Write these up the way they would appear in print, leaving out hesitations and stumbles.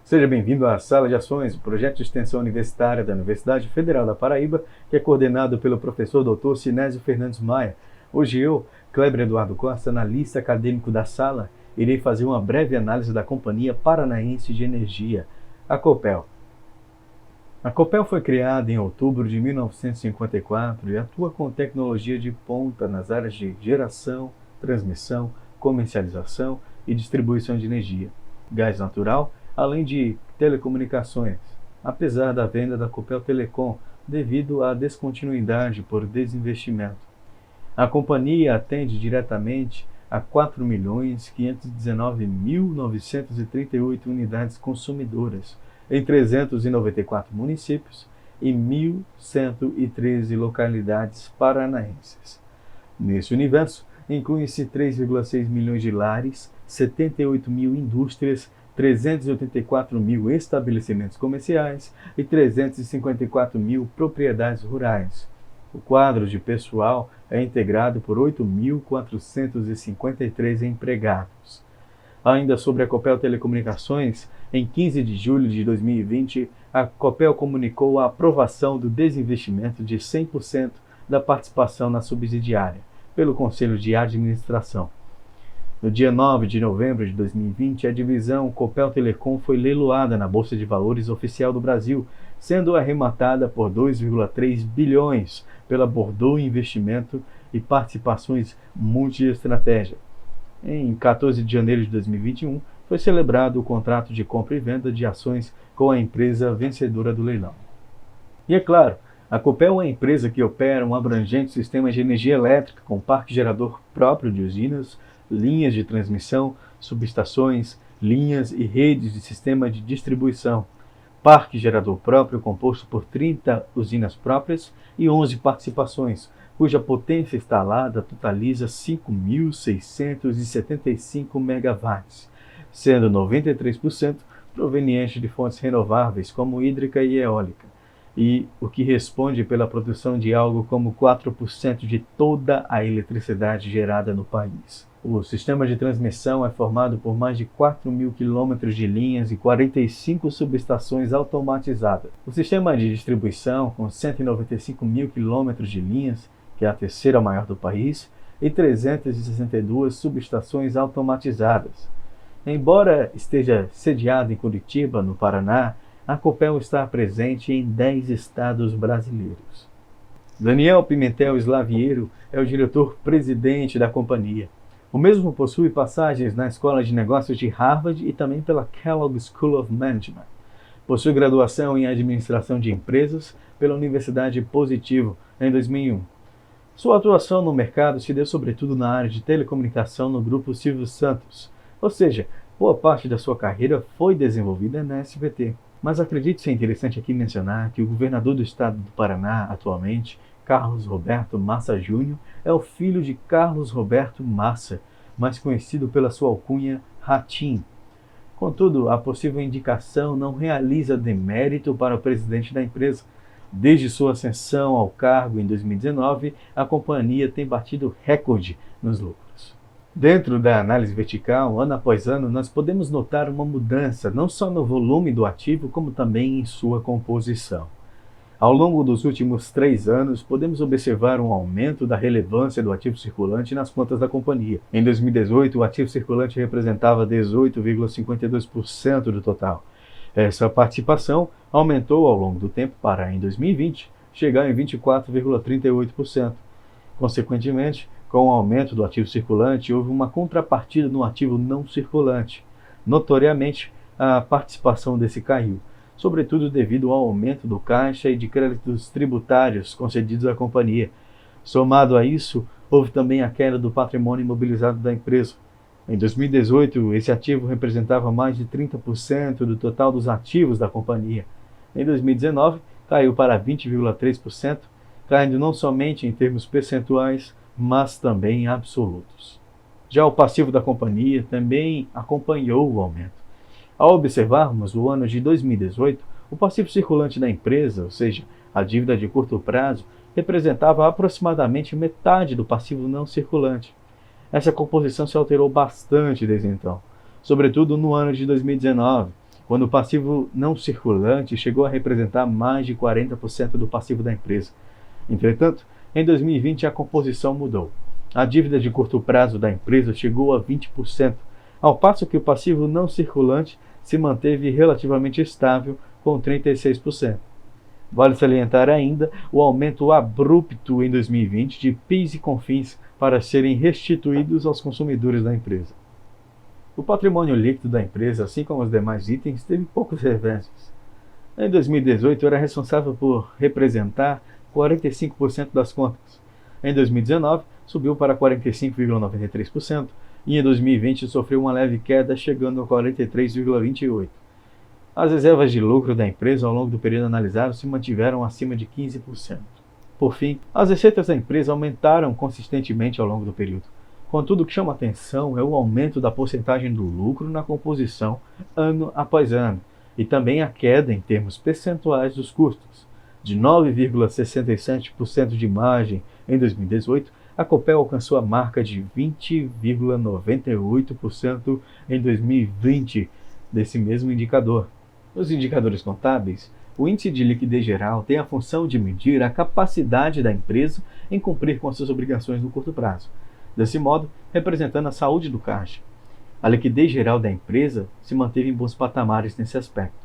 Seja bem-vindo à Sala de Ações, o projeto de extensão universitária da Universidade Federal da Paraíba, que é coordenado pelo professor Dr. Sinésio Fernandes Maia. Hoje eu, Kleber Eduardo Costa, analista acadêmico da sala, irei fazer uma breve análise da Companhia Paranaense de Energia, a Copel. A Copel foi criada em outubro de 1954 e atua com tecnologia de ponta nas áreas de geração, transmissão, comercialização e distribuição de energia, gás natural, além de telecomunicações, apesar da venda da Copel Telecom devido à descontinuidade por desinvestimento. A companhia atende diretamente a 4.519.938 unidades consumidoras em 394 municípios e 1.113 localidades paranaenses. Nesse universo, incluem-se 3,6 milhões de lares, 78 mil indústrias, 384 mil estabelecimentos comerciais e 354 mil propriedades rurais. O quadro de pessoal é integrado por 8.453 empregados. Ainda sobre a Copel Telecomunicações, em 15 de julho de 2020, a Copel comunicou a aprovação do desinvestimento de 100% da participação na subsidiária pelo Conselho de Administração. No dia 9 de novembro de 2020, a divisão Copel Telecom foi leiloada na Bolsa de Valores oficial do Brasil, sendo arrematada por 2,3 bilhões pela Bordeaux Investimento e Participações Multiestratégia. Em 14 de janeiro de 2021, foi celebrado o contrato de compra e venda de ações com a empresa vencedora do leilão. E é claro, a Copel é uma empresa que opera um abrangente sistema de energia elétrica com parque gerador próprio de usinas, linhas de transmissão, subestações, linhas e redes de sistema de distribuição. Parque gerador próprio composto por 30 usinas próprias e 11 participações, cuja potência instalada totaliza 5.675 megawatts, sendo 93% proveniente de fontes renováveis como hídrica e eólica, e o que responde pela produção de algo como 4% de toda a eletricidade gerada no país. O sistema de transmissão é formado por mais de 4.000 quilômetros de linhas e 45 subestações automatizadas. O sistema de distribuição, com 195 mil quilômetros de linhas, que é a terceira maior do país, e 362 subestações automatizadas. Embora esteja sediado em Curitiba, no Paraná, a Copel está presente em 10 estados brasileiros. Daniel Pimentel Slaviero é o diretor-presidente da companhia. O mesmo possui passagens na Escola de Negócios de Harvard e também pela Kellogg School of Management. Possui graduação em Administração de Empresas pela Universidade Positivo em 2001. Sua atuação no mercado se deu sobretudo na área de telecomunicação no Grupo Silvio Santos, ou seja, boa parte da sua carreira foi desenvolvida na SBT. Mas acredito ser interessante aqui mencionar que o governador do estado do Paraná, atualmente, Carlos Roberto Massa Júnior, é o filho de Carlos Roberto Massa, mais conhecido pela sua alcunha Ratinho. Contudo, a possível indicação não realiza demérito para o presidente da empresa. Desde sua ascensão ao cargo em 2019, a companhia tem batido recorde nos lucros. Dentro da análise vertical, ano após ano, nós podemos notar uma mudança não só no volume do ativo, como também em sua composição. Ao longo dos últimos 3 anos, podemos observar um aumento da relevância do ativo circulante nas contas da companhia. Em 2018, o ativo circulante representava 18,52% do total. Essa participação aumentou ao longo do tempo para, em 2020, chegar em 24,38%. Consequentemente, com o aumento do ativo circulante, houve uma contrapartida no ativo não circulante. Notoriamente, a participação desse caiu, sobretudo devido ao aumento do caixa e de créditos tributários concedidos à companhia. Somado a isso, houve também a queda do patrimônio imobilizado da empresa. Em 2018, esse ativo representava mais de 30% do total dos ativos da companhia. Em 2019, caiu para 20,3%, caindo não somente em termos percentuais, mas também absolutos. Já o passivo da companhia também acompanhou o aumento. Ao observarmos o ano de 2018, o passivo circulante da empresa, ou seja, a dívida de curto prazo, representava aproximadamente metade do passivo não circulante. Essa composição se alterou bastante desde então, sobretudo no ano de 2019, quando o passivo não circulante chegou a representar mais de 40% do passivo da empresa. Entretanto, em 2020 a composição mudou. A dívida de curto prazo da empresa chegou a 20%, ao passo que o passivo não circulante se manteve relativamente estável com 36%. Vale salientar ainda o aumento abrupto em 2020 de PIS e COFINS para serem restituídos aos consumidores da empresa. O patrimônio líquido da empresa, assim como os demais itens, teve poucos reversos. Em 2018, era responsável por representar 45% das contas. Em 2019, subiu para 45,93% e em 2020 sofreu uma leve queda, chegando a 43,28%. As reservas de lucro da empresa ao longo do período analisado se mantiveram acima de 15%. Por fim, as receitas da empresa aumentaram consistentemente ao longo do período. Contudo, o que chama atenção é o aumento da porcentagem do lucro na composição ano após ano, e também a queda em termos percentuais dos custos. De 9,67% de margem em 2018, a Copel alcançou a marca de 20,98% em 2020 desse mesmo indicador. Nos indicadores contábeis, o índice de liquidez geral tem a função de medir a capacidade da empresa em cumprir com as suas obrigações no curto prazo, desse modo representando a saúde do caixa. A liquidez geral da empresa se manteve em bons patamares nesse aspecto,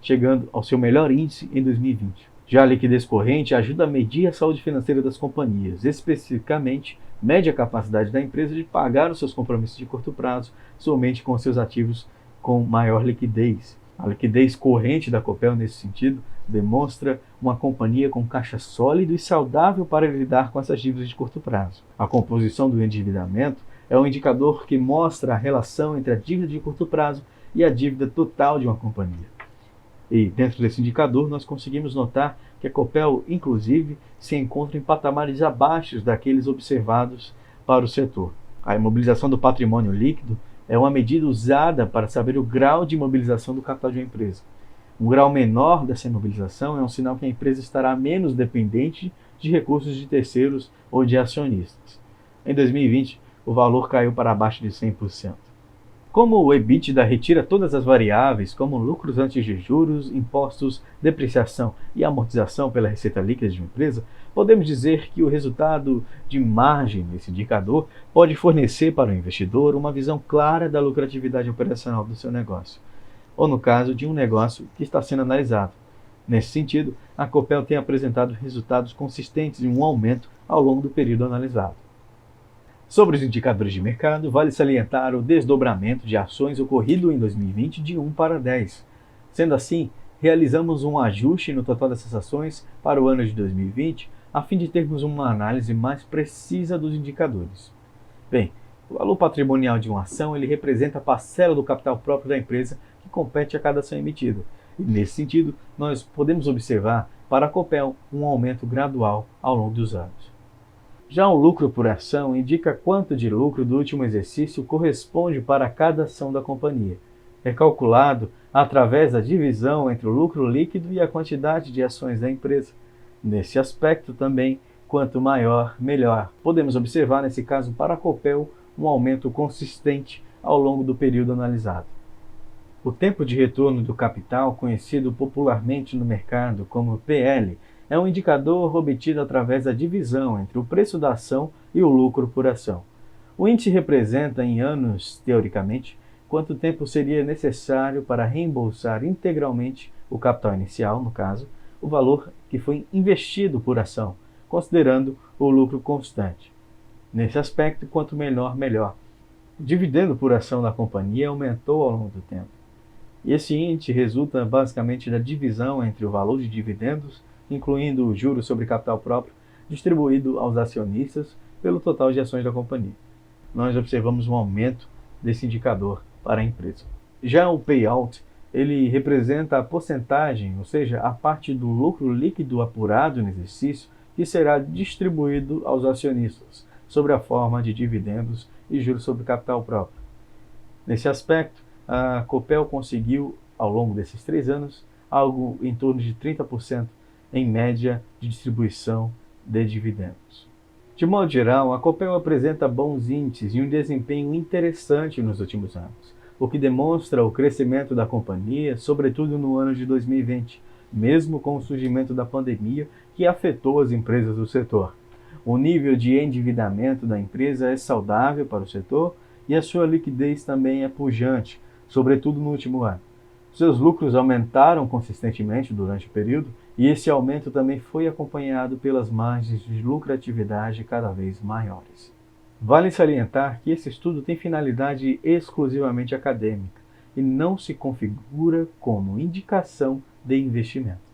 chegando ao seu melhor índice em 2020. Já a liquidez corrente ajuda a medir a saúde financeira das companhias, especificamente mede a capacidade da empresa de pagar os seus compromissos de curto prazo somente com seus ativos com maior liquidez. A liquidez corrente da Copel, nesse sentido, demonstra uma companhia com caixa sólido e saudável para lidar com essas dívidas de curto prazo. A composição do endividamento é um indicador que mostra a relação entre a dívida de curto prazo e a dívida total de uma companhia. E dentro desse indicador nós conseguimos notar que a Copel, inclusive, se encontra em patamares abaixo daqueles observados para o setor. A imobilização do patrimônio líquido é uma medida usada para saber o grau de imobilização do capital de uma empresa. Um grau menor dessa imobilização é um sinal que a empresa estará menos dependente de recursos de terceiros ou de acionistas. Em 2020, o valor caiu para abaixo de 100%. Como o EBITDA retira todas as variáveis, como lucros antes de juros, impostos, depreciação e amortização pela receita líquida de uma empresa, podemos dizer que o resultado de margem nesse indicador pode fornecer para o investidor uma visão clara da lucratividade operacional do seu negócio, ou no caso de um negócio que está sendo analisado. Nesse sentido, a Copel tem apresentado resultados consistentes em um aumento ao longo do período analisado. Sobre os indicadores de mercado, vale salientar o desdobramento de ações ocorrido em 2020 de 1 para 10. Sendo assim, realizamos um ajuste no total dessas ações para o ano de 2020, a fim de termos uma análise mais precisa dos indicadores. Bem, o valor patrimonial de uma ação ele representa a parcela do capital próprio da empresa que compete a cada ação emitida. E nesse sentido, nós podemos observar para a Copel um aumento gradual ao longo dos anos. Já o lucro por ação indica quanto de lucro do último exercício corresponde para cada ação da companhia. É calculado através da divisão entre o lucro líquido e a quantidade de ações da empresa. Nesse aspecto também, quanto maior, melhor. Podemos observar nesse caso para a Copel um aumento consistente ao longo do período analisado. O tempo de retorno do capital, conhecido popularmente no mercado como PL, é um indicador obtido através da divisão entre o preço da ação e o lucro por ação. O índice representa em anos, teoricamente, quanto tempo seria necessário para reembolsar integralmente o capital inicial, no caso, o valor que foi investido por ação, considerando o lucro constante. Nesse aspecto, quanto menor, melhor. O dividendo por ação da companhia aumentou ao longo do tempo. E esse índice resulta basicamente da divisão entre o valor de dividendos, incluindo o juros sobre capital próprio, distribuído aos acionistas pelo total de ações da companhia. Nós observamos um aumento desse indicador para a empresa. Já o payout, ele representa a porcentagem, ou seja, a parte do lucro líquido apurado no exercício que será distribuído aos acionistas, sob a forma de dividendos e juros sobre capital próprio. Nesse aspecto, a Copel conseguiu, ao longo desses 3 anos, algo em torno de 30% em média de distribuição de dividendos. De modo geral, a Copel apresenta bons índices e um desempenho interessante nos últimos anos. o que demonstra o crescimento da companhia, sobretudo no ano de 2020, mesmo com o surgimento da pandemia que afetou as empresas do setor. O nível de endividamento da empresa é saudável para o setor e a sua liquidez também é pujante, sobretudo no último ano. Seus lucros aumentaram consistentemente durante o período e esse aumento também foi acompanhado pelas margens de lucratividade cada vez maiores. Vale salientar que esse estudo tem finalidade exclusivamente acadêmica e não se configura como indicação de investimento.